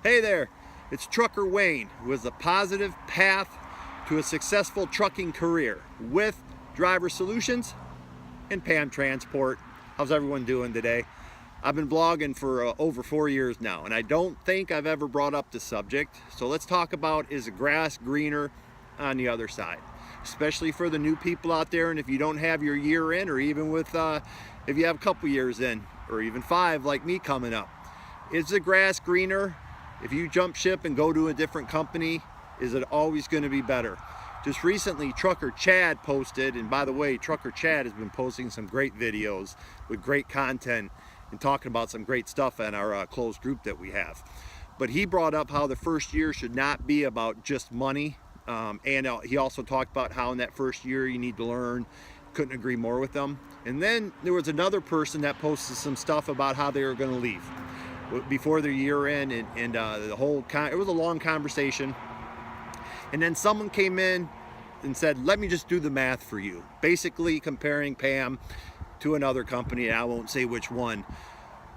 Hey there, it's Trucker Wayne with a positive path to a successful trucking career with Driver Solutions and Pan Transport. How's everyone doing today? I've been vlogging for over 4 years now, and I don't think I've ever brought up the subject. So let's talk about, is the grass greener on the other side? Especially for the new people out there, and if you don't have your year in, or even with if you have a couple years in, or even 5 like me coming up. Is the grass greener? If you jump ship and go to a different company, is it always going to be better? Just recently, Trucker Chad posted, and by the way, Trucker Chad has been posting some great videos with great content and talking about some great stuff in our closed group that we have. But he brought up how the first year should not be about just money. And he also talked about how in that first year you need to learn. Couldn't agree more with them. And then there was another person that posted some stuff about how they were going to leave before their year end, and the whole it was a long conversation. And then someone came in and said, let me just do the math for you, basically comparing Pam to another company, and I won't say which one.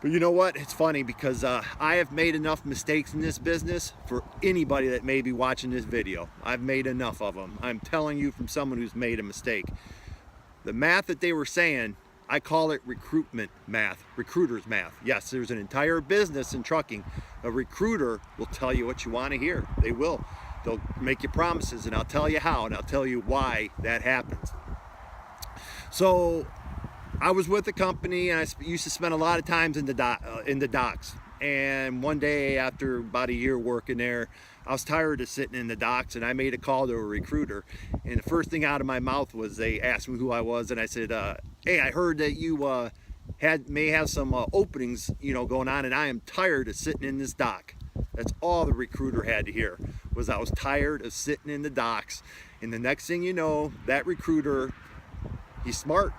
But you know what, it's funny because I have made enough mistakes in this business for anybody that may be watching this video. I've made enough of them. I'm telling you from someone who's made a mistake. The math that they were saying, I call it recruitment math, recruiter's math. Yes, there's an entire business in trucking. A recruiter will tell you what you want to hear. They will. They'll make you promises, and I'll tell you how, and I'll tell you why that happens. So I was with a company, and I used to spend a lot of times in the docks. And one day, after about a year working there, I was tired of sitting in the docks, and I made a call to a recruiter. And the first thing out of my mouth was, they asked me who I was, and I said, hey, I heard that you may have some openings, going on, and I am tired of sitting in this dock. That's all the recruiter had to hear, was I was tired of sitting in the docks. And the next thing you know, that recruiter, he's smart.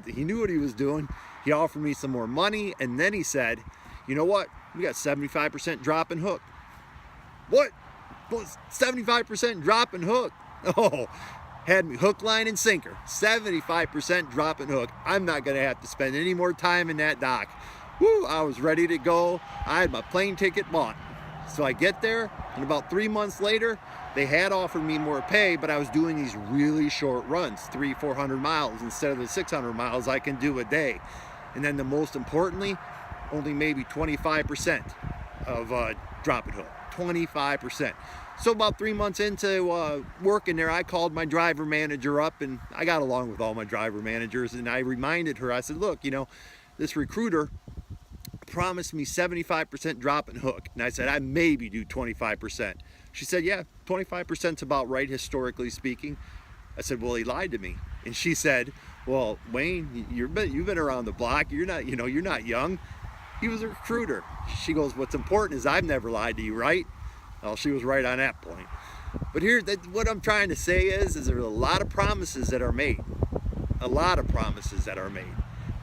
He knew what he was doing. He offered me some more money, and then he said, you know what? We got 75% drop and hook. What? 75% drop and hook? Oh, had me hook, line, and sinker. 75% drop and hook. I'm not going to have to spend any more time in that dock. Woo, I was ready to go. I had my plane ticket bought. So I get there, and about 3 months later, they had offered me more pay, but I was doing these really short runs, 300-400 miles instead of the 600 miles I can do a day. And then the most importantly, only maybe 25% of drop and hook, 25%. So about 3 months into working there, I called my driver manager up, and I got along with all my driver managers, and I reminded her, I said, look, this recruiter promised me 75% drop and hook. And I said, I maybe do 25%. She said, yeah, 25% is about right, historically speaking. I said, well, he lied to me. And she said, well, Wayne, you've been around the block. You're not, you're not young. He was a recruiter. She goes, what's important is I've never lied to you, right? Well, she was right on that point. But what I'm trying to say is there's a lot of promises that are made. A lot of promises that are made.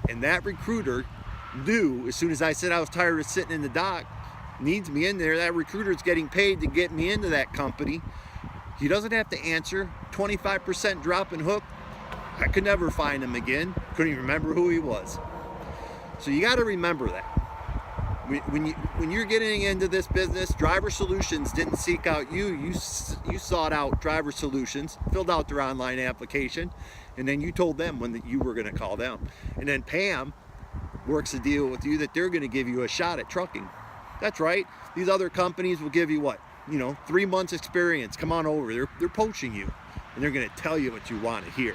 And that recruiter knew, as soon as I said I was tired of sitting in the dock, needs me in there, that recruiter's getting paid to get me into that company. He doesn't have to answer. 25% drop and hook. I could never find him again. Couldn't even remember who he was. So you got to remember that. When you're getting into this business, Driver Solutions didn't seek out you. You sought out Driver Solutions, filled out their online application, and then you told them when you were going to call them. And then Pam works a deal with you that they're going to give you a shot at trucking. That's right. These other companies will give you what? 3 months experience. Come on over. They're poaching you, and they're going to tell you what you want to hear.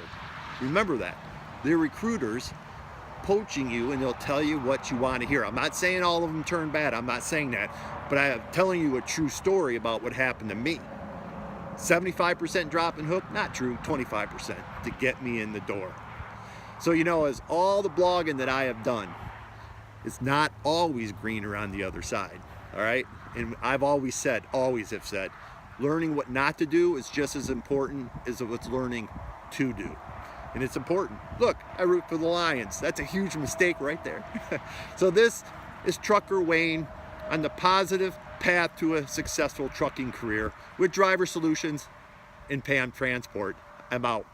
Remember that. They're recruiters poaching you, and they'll tell you what you want to hear. I'm not saying all of them turn bad. I'm not saying that. But I am telling you a true story about what happened to me. 75% drop and hook? Not true. 25% to get me in the door. So, as all the blogging that I have done, it's not always greener on the other side. All right? And I've always have said, learning what not to do is just as important as what's learning to do. And it's important. Look, I root for the Lions. That's a huge mistake right there. So this is Trucker Wayne on the positive path to a successful trucking career with Driver Solutions and Pan Transport. I'm out.